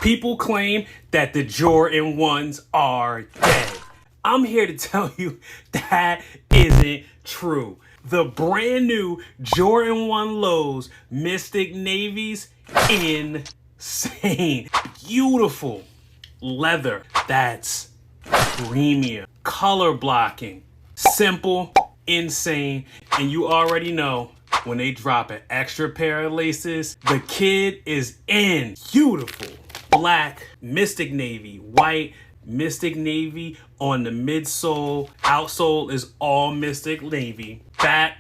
People claim that the Jordan 1s are dead. I'm here to tell you that isn't true. The brand new Jordan 1 Lows Mystic Navies, insane. Beautiful leather that's premium. Color blocking, simple, insane, and you already know when they drop an extra pair of laces, the kid is in. Beautiful. Black, Mystic Navy, white, Mystic Navy on the midsole. Outsole is all Mystic Navy. Back,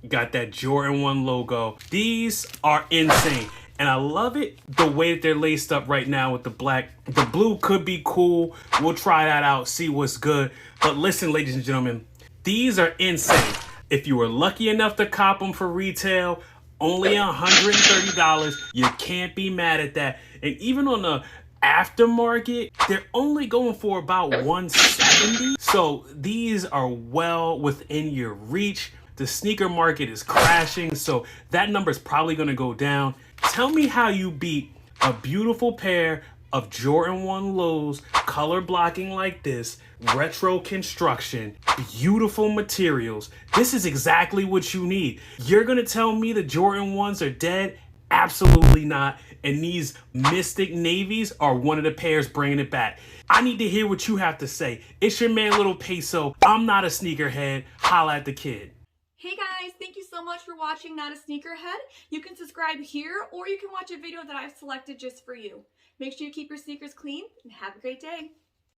got that Jordan 1 logo. These are insane. And I love it the way that they're laced up right now with the black. The blue could be cool. We'll try that out, see what's good. But listen, ladies and gentlemen, these are insane. If you were lucky enough to cop them for retail, only $130. You can't be mad at that. And even on the aftermarket, they're only going for about $170. So these are well within your reach. The sneaker market is crashing, so that number is probably going to go down. Tell me how you beat a beautiful pair of Jordan 1 Lows, color blocking like this, retro construction, beautiful materials. This is exactly what you need. You're going to tell me the Jordan 1s are dead? Absolutely not. And these Mystic Navies are one of the pairs bringing it back. I need to hear what you have to say. It's your man, Little Peso. I'm not a sneakerhead. Holla at the kid. Hey guys, thank you so much for watching Not a Sneakerhead. You can subscribe here or you can watch a video that I've selected just for you. Make sure you keep your sneakers clean and have a great day.